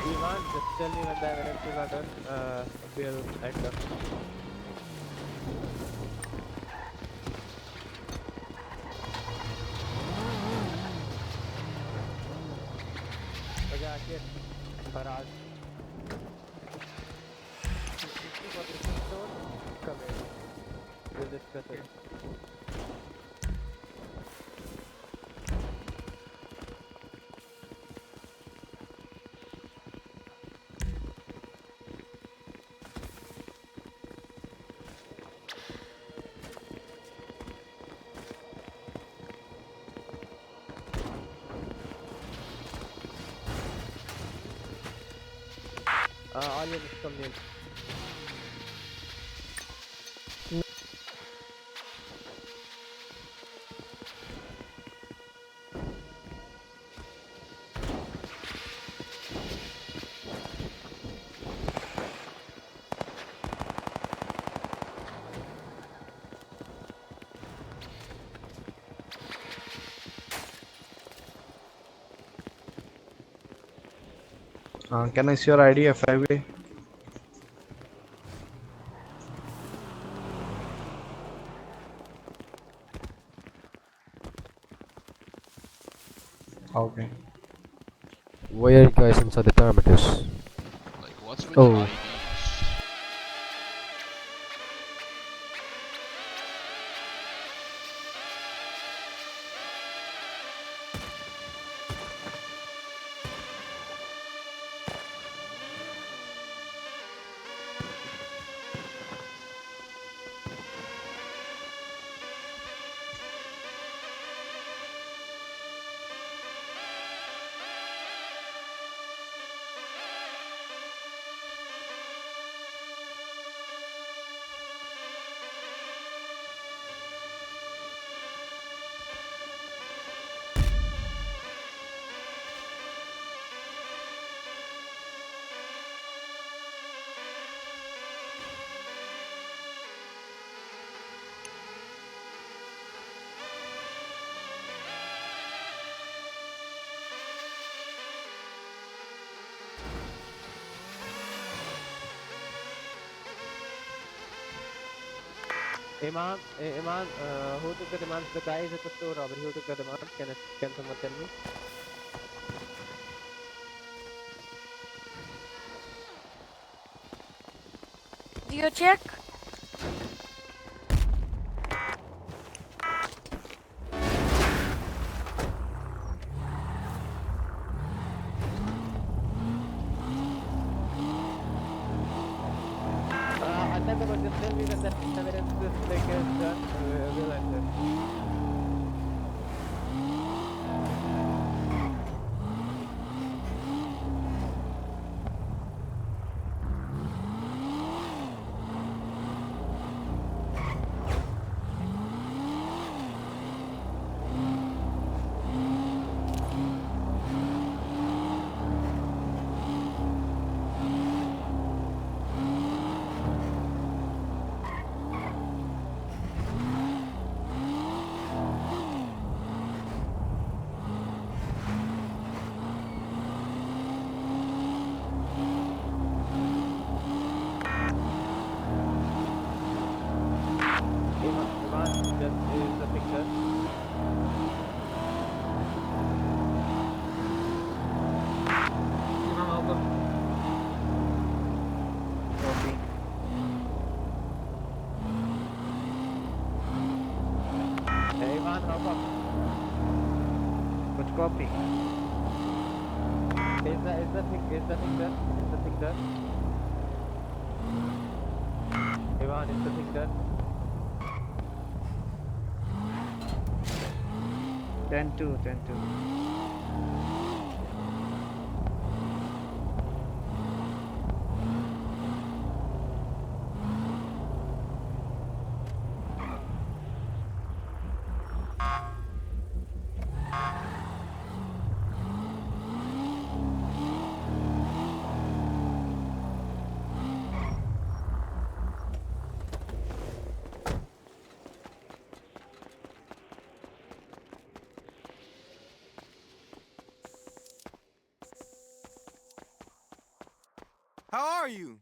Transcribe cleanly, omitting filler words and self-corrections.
Ivan, just tell me when the evidences are done. We'll enter. Okay, Akir, Faraz. Looking for the stone? Come in. We'll discuss it. All units come in. Can I see your ID, FIB? Okay. Why are you guys inside the Termitus? Like, what's with the Oh, IDs? Iman, who took the demands? The guy is at the store robbery. Who took the demands? Can someone tell me? Do you check? Attack about just tell me when the evidence is like done. We'll enter. Iman, just is the picture. Copy. Hey, Iman, hop up. But copy. Is the thing done? Is the thing done? Ivan, is the thing done? 10-2, 10-2. How are you?